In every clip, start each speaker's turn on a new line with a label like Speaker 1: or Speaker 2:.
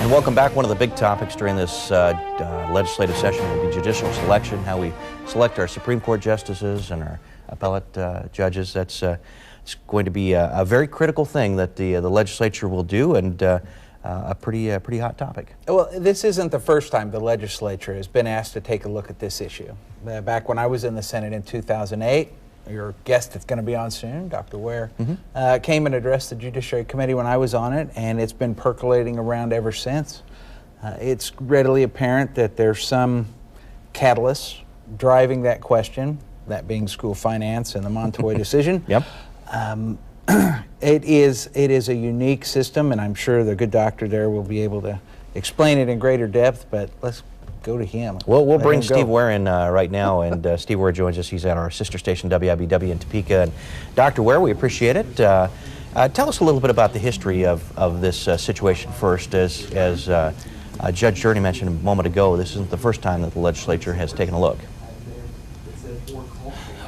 Speaker 1: And welcome back. One of the big topics during this legislative session will be judicial selection, how we select our Supreme Court justices and our appellate judges. That's it's going to be a very critical thing that the legislature will do, and a pretty hot topic.
Speaker 2: Well, this isn't the first time the legislature has been asked to take a look at this issue. Back when I was in the Senate in 2008, your guest that's going to be on soon, Dr. Ware, came and addressed the Judiciary Committee when I was on it, and it's been percolating around ever since. It's readily apparent that there's some catalysts driving that question, that being school finance and the Montoy decision.
Speaker 1: Yep.
Speaker 2: It is a unique system, and I'm sure the good doctor there will be able to explain it in greater depth, but let's go to him.
Speaker 1: Well, we'll bring Steve Ware in right now, and Steve Ware joins us. He's at our sister station, WIBW in Topeka. And Dr. Ware, we appreciate it. Tell us a little bit about the history of this situation first. As Judge Journey mentioned a moment ago, this isn't the first time that the legislature has taken a look.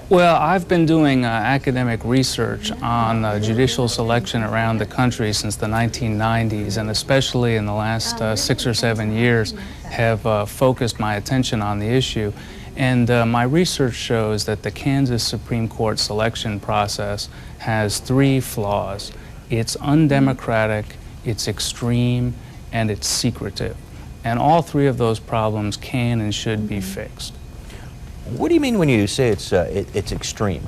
Speaker 3: Well, I've been doing academic research on judicial selection around the country since the 1990s, and especially in the last 6 or 7 years have focused my attention on the issue. And my research shows that the Kansas Supreme Court selection process has 3 flaws. It's undemocratic, it's extreme, and it's secretive. And all 3 of those problems can and should be fixed.
Speaker 1: What do you mean when you say it's extreme?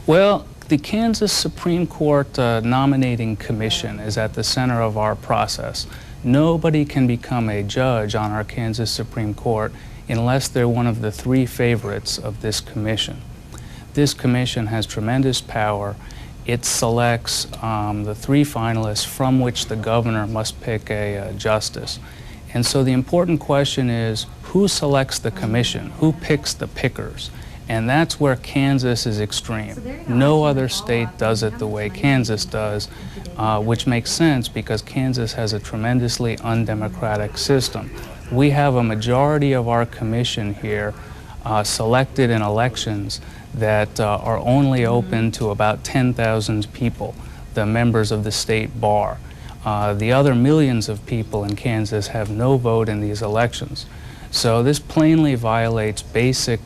Speaker 3: Well, the Kansas Supreme Court nominating commission is at the center of our process. Nobody can become a judge on our Kansas Supreme Court unless they're one of the 3 favorites of this commission. This commission has tremendous power. It selects the 3 finalists from which the governor must pick a justice. And so the important question is, who selects the commission? Who picks the pickers? And that's where Kansas is extreme. No other state does it the way Kansas does, which makes sense because Kansas has a tremendously undemocratic system. We have a majority of our commission here selected in elections that are only open to about 10,000 people, the members of the state bar. The other millions of people in Kansas have no vote in these elections. So this plainly violates basic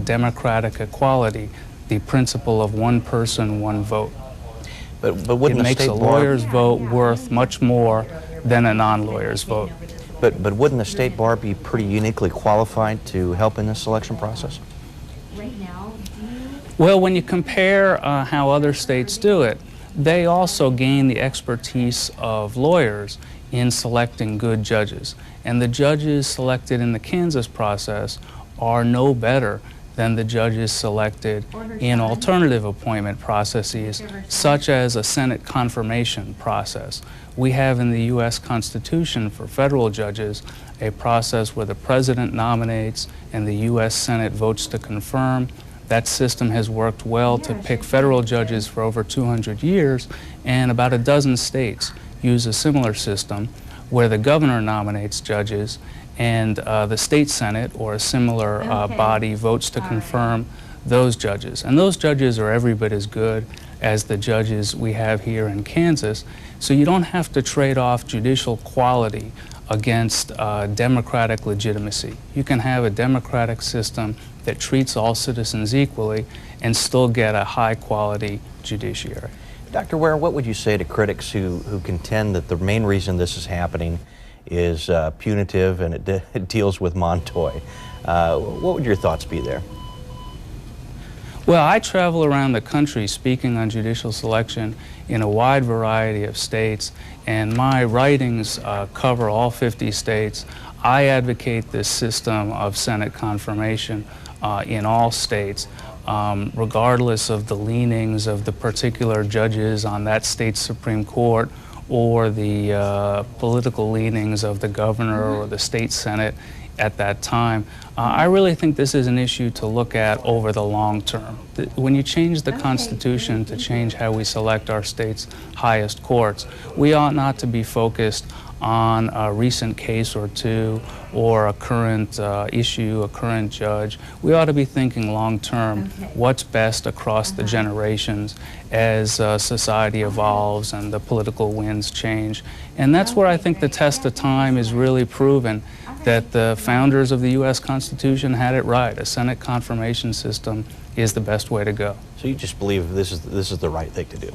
Speaker 3: democratic equality, the principle of one person, one vote.
Speaker 1: But wouldn't
Speaker 3: it makes a lawyer's vote worth much more than a non-lawyer's vote.
Speaker 1: But wouldn't the state bar be pretty uniquely qualified to help in this selection process?
Speaker 3: Well, when you compare how other states do it, they also gain the expertise of lawyers in selecting good judges. And the judges selected in the Kansas process are no better than the judges selected in alternative appointment processes, such as a Senate confirmation process. We have in the U.S. Constitution for federal judges a process where the president nominates and the U.S. Senate votes to confirm. That system has worked well to pick federal judges for over 200 years, and about a dozen states use a similar system where the governor nominates judges and the state senate or a similar body votes to confirm those judges. And those judges are every bit as good as the judges we have here in Kansas, so you don't have to trade off judicial quality against democratic legitimacy. You can have a democratic system that treats all citizens equally and still get a high-quality judiciary.
Speaker 1: Dr. Ware, what would you say to critics who contend that the main reason this is happening is punitive and it deals with Montoy? What would your thoughts be there?
Speaker 3: Well, I travel around the country speaking on judicial selection in a wide variety of states, and my writings cover all 50 states. I advocate this system of Senate confirmation in all states, regardless of the leanings of the particular judges on that state's Supreme Court or the political leanings of the governor or the state Senate at that time. I really think this is an issue to look at over the long term. When you change the Constitution to change how we select our state's highest courts, we ought not to be focused on a recent case or two or a current issue, a current judge. We ought to be thinking long term, what's best across the generations as society evolves and the political winds change. And that's where I think the test of time is really proven that the founders of the U.S. Constitution had it right. A Senate confirmation system is the best way to go.
Speaker 1: So you just believe this is the right thing to do?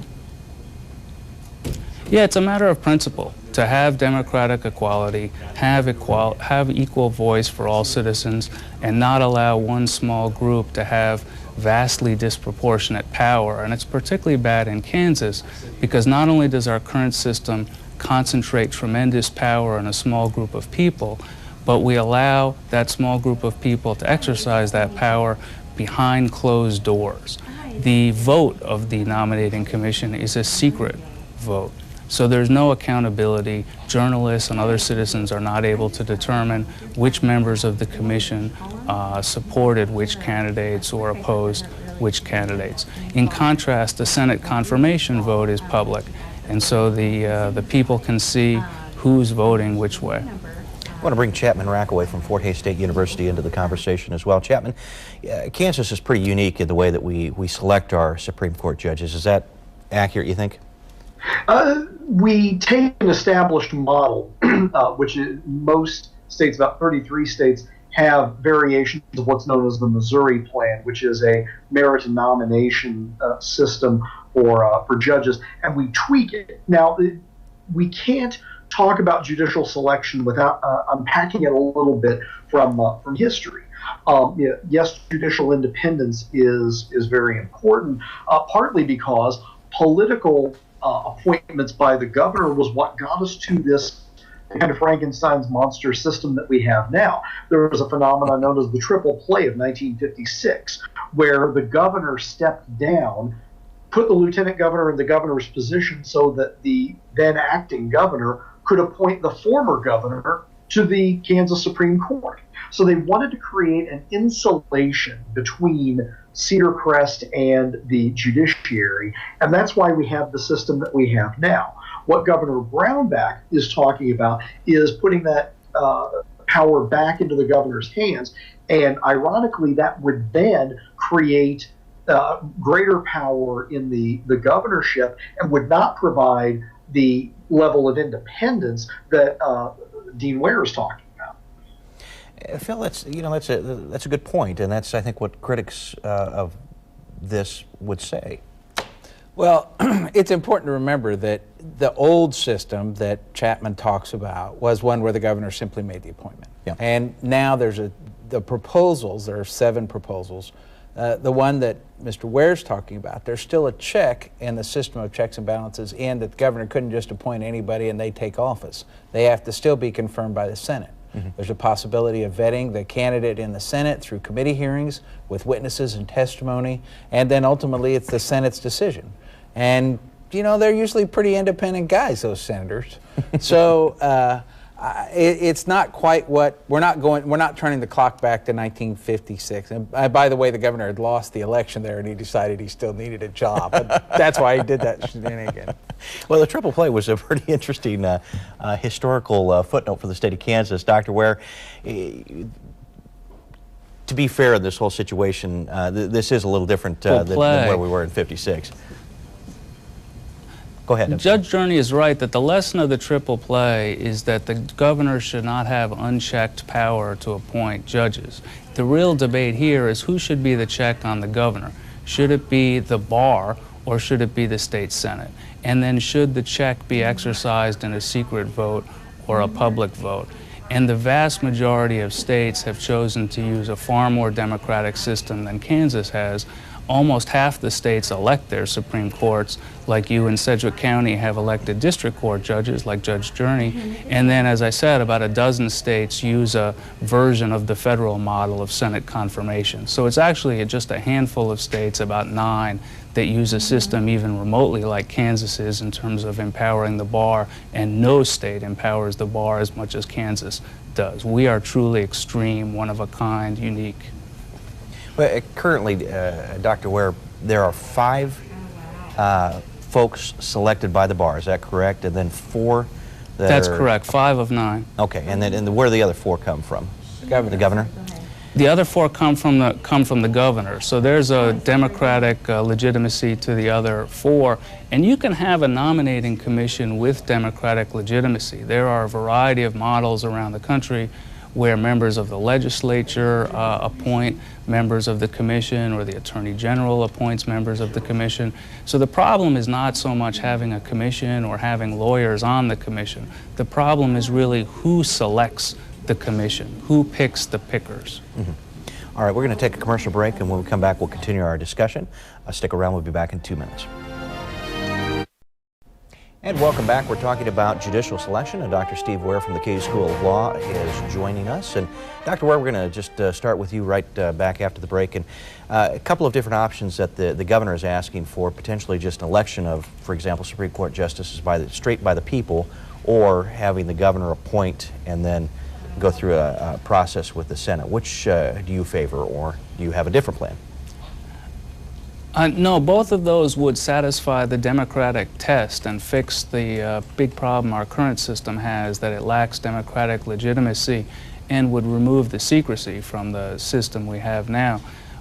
Speaker 3: Yeah, it's a matter of principle. To have democratic equality, have equal voice for all citizens, and not allow one small group to have vastly disproportionate power. And it's particularly bad in Kansas because not only does our current system concentrate tremendous power in a small group of people, but we allow that small group of people to exercise that power behind closed doors. The vote of the nominating commission is a secret vote. So there's no accountability. Journalists and other citizens are not able to determine which members of the commission supported which candidates or opposed which candidates. In contrast, the Senate confirmation vote is public, and so the people can see who's voting which way.
Speaker 1: I want to bring Chapman Rackaway from Fort Hays State University into the conversation as well. Chapman, Kansas is pretty unique in the way that we select our Supreme Court judges. Is that accurate, you think?
Speaker 4: We take an established model, which is most states, about 33 states, have variations of what's known as the Missouri Plan, which is a merit and nomination system for judges, and we tweak it. Now, we can't talk about judicial selection without unpacking it a little bit from history. Yes, judicial independence is very important, partly because political appointments by the governor was what got us to this kind of Frankenstein's monster system that we have now. There was a phenomenon known as the triple play of 1956, where the governor stepped down, put the lieutenant governor in the governor's position so that the then acting governor could appoint the former governor to the Kansas Supreme Court. So they wanted to create an insulation between Cedar Crest and the judiciary, and that's why we have the system that we have now. What Governor Brownback is talking about is putting that power back into the governor's hands, and ironically, that would then create greater power in the governorship and would not provide the level of independence that Dean Ware is talking about.
Speaker 1: Phil, that's a good point, and that's, I think, what critics of this would say.
Speaker 2: Well, it's important to remember that the old system that Chapman talks about was one where the governor simply made the appointment.
Speaker 1: Yeah.
Speaker 2: And now there's the proposals, there are 7 proposals. The one that Mr. Ware's talking about, there's still a check in the system of checks and balances in that the governor couldn't just appoint anybody and they take office. They have to still be confirmed by the Senate. Mm-hmm. There's a possibility of vetting the candidate in the Senate through committee hearings with witnesses and testimony, and then ultimately it's the Senate's decision. And, you know, they're usually pretty independent guys, those senators. So it's not quite what, we're not turning the clock back to 1956. And by the way, the governor had lost the election there and he decided he still needed a job. But that's why he did that shenanigan.
Speaker 1: Well, the triple play was a pretty interesting historical footnote for the state of Kansas. Dr. Ware, to be fair in this whole situation, this is a little different than where we were in 56. Go ahead.
Speaker 3: Judge Journey is right that the lesson of the triple play is that the governor should not have unchecked power to appoint judges. The real debate here is who should be the check on the governor. Should it be the bar or should it be the state senate? And then should the check be exercised in a secret vote or a public vote? And the vast majority of states have chosen to use a far more democratic system than Kansas has. Almost half the states elect their Supreme Courts, like you in Sedgwick County have elected district court judges like Judge Journey. And then, as I said, about a dozen states use a version of the federal model of Senate confirmation. So it's actually just a handful of states, about 9, that use a system even remotely like Kansas is in terms of empowering the bar, and no state empowers the bar as much as Kansas does. We are truly extreme, one of a kind, unique.
Speaker 1: Well, currently, Dr. Ware, there are 5 folks selected by the bar, is that correct? And then 4
Speaker 3: That's correct, 5 of 9.
Speaker 1: Okay, and then where do the other 4 come from?
Speaker 2: Governor.
Speaker 1: The governor?
Speaker 3: The other 4 come from the governor. So there's a Democratic legitimacy to the other 4, and you can have a nominating commission with Democratic legitimacy. There are a variety of models around the country where members of the legislature appoint members of the commission, or the Attorney General appoints members of the commission. So the problem is not so much having a commission or having lawyers on the commission. The problem is really who selects the commission, who picks the pickers.
Speaker 1: Mm-hmm. All right, we're going to take a commercial break, and when we come back, we'll continue our discussion. Stick around, we'll be back in 2 minutes. And welcome back. We're talking about judicial selection, and Dr. Steve Ware from the KAKE School of Law is joining us. And Dr. Ware, we're going to just start with you right back after the break. And a couple of different options that the governor is asking for, potentially just an election of, for example, Supreme Court justices straight by the people, or having the governor appoint and then go through a process with the Senate. Which do you favor, or do you have a different plan?
Speaker 3: No, both of those would satisfy the democratic test and fix the big problem our current system has, that it lacks democratic legitimacy, and would remove the secrecy from the system we have now.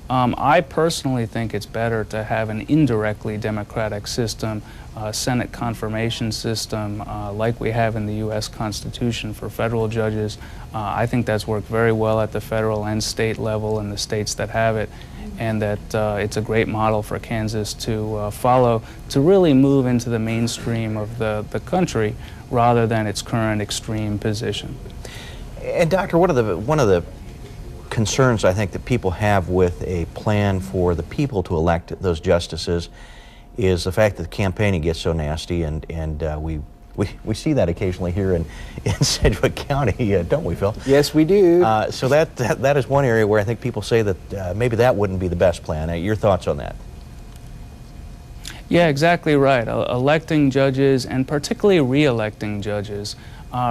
Speaker 3: I personally think it's better to have an indirectly democratic system, Senate confirmation system, like we have in the U.S. Constitution for federal judges. I think that's worked very well at the federal and state level in the states that have it, and that it's a great model for Kansas to follow, to really move into the mainstream of the country rather than its current extreme position.
Speaker 1: And Doctor, one of the concerns I think that people have with a plan for the people to elect those justices is the fact that the campaigning gets so nasty, and we see that occasionally here in Sedgwick County, don't we, Phil?
Speaker 2: Yes, we do.
Speaker 1: So that is one area where I think people say that maybe that wouldn't be the best plan. Your thoughts on that?
Speaker 3: Yeah, exactly right. Electing judges, and particularly re-electing judges,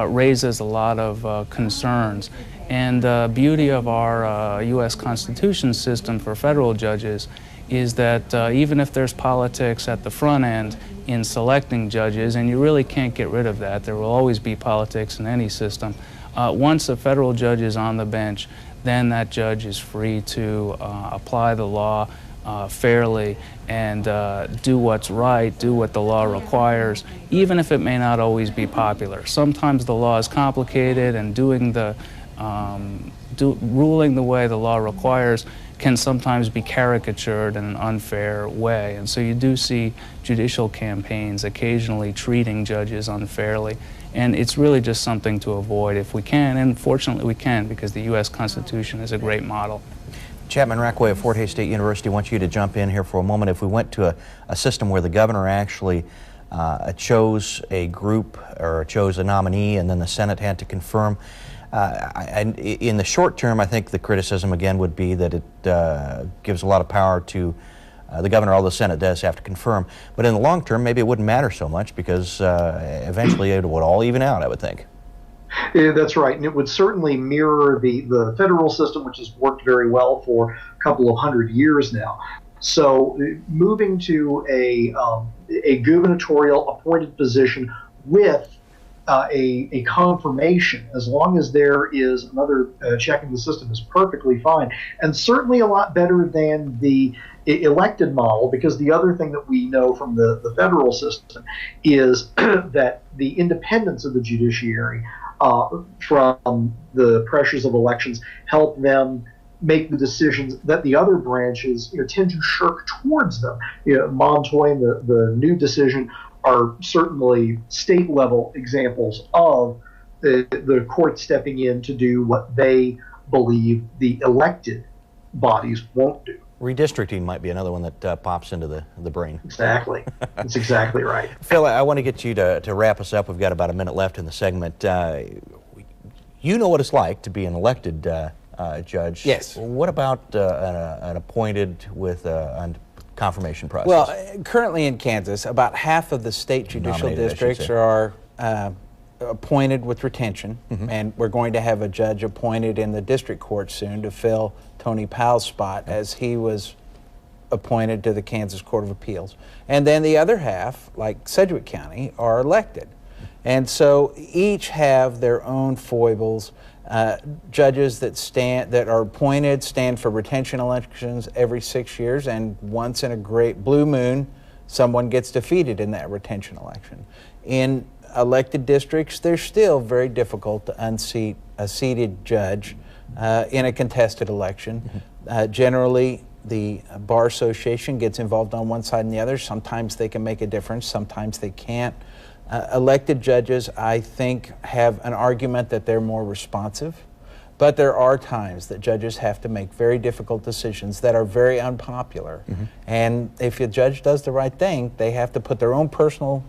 Speaker 3: raises a lot of concerns. And the beauty of our U.S. Constitution system for federal judges is that even if there's politics at the front end in selecting judges, and you really can't get rid of that, there will always be politics in any system, once a federal judge is on the bench, then that judge is free to apply the law fairly and do what's right, do what the law requires, even if it may not always be popular. Sometimes the law is complicated, and doing the ruling the way the law requires can sometimes be caricatured in an unfair way. And so you do see judicial campaigns occasionally treating judges unfairly. And it's really just something to avoid if we can, and fortunately we can, because the U.S. Constitution is a great model.
Speaker 1: Chapman, Rackaway of Fort Hays State University wants you to jump in here for a moment. If we went to a system where the governor actually chose a group or chose a nominee, and then the Senate had to confirm, in the short term, I think the criticism again would be that it gives a lot of power to the governor, although the Senate does have to confirm. But in the long term, maybe it wouldn't matter so much, because eventually it would all even out, I would think.
Speaker 4: Yeah, that's right, and it would certainly mirror the federal system, which has worked very well for a couple of hundred years now. So moving to a gubernatorial appointed position with a confirmation, as long as there is another check in the system, is perfectly fine, and certainly a lot better than the elected model, because the other thing that we know from the federal system is that the independence of the judiciary from the pressures of elections help them make the decisions that the other branches tend to shirk towards them. Montoy and the new decision are certainly state-level examples of the court stepping in to do what they believe the elected bodies won't do.
Speaker 1: Redistricting might be another one that pops into the brain.
Speaker 4: Exactly. That's exactly right.
Speaker 1: Phil, I want to get you to wrap us up. We've got about a minute left in the segment. You know what it's like to be an elected judge.
Speaker 2: Yes.
Speaker 1: What about an appointed with a confirmation process?
Speaker 2: Well, currently in Kansas, about half of the state judicial districts are appointed with retention, and we're going to have a judge appointed in the district court soon to fill Tony Powell's spot, as he was appointed to the Kansas Court of Appeals. And then the other half, like Sedgwick County, are elected. And so each have their own foibles. Judges that are appointed stand for retention elections every 6 years, and once in a great blue moon, someone gets defeated in that retention election. In elected districts, they're still very difficult to unseat a seated judge in a contested election. Generally, the Bar Association gets involved on one side and the other. Sometimes they can make a difference, sometimes they can't. Elected judges, I think, have an argument that they're more responsive, but there are times that judges have to make very difficult decisions that are very unpopular. And if a judge does the right thing, they have to put their own personal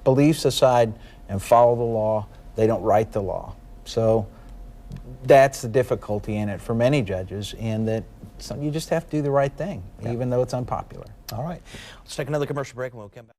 Speaker 2: beliefs aside and follow the law. They don't write the law. So that's the difficulty in it for many judges, in that you just have to do the right thing, even though it's unpopular.
Speaker 1: All right. Let's take another commercial break and we'll come back.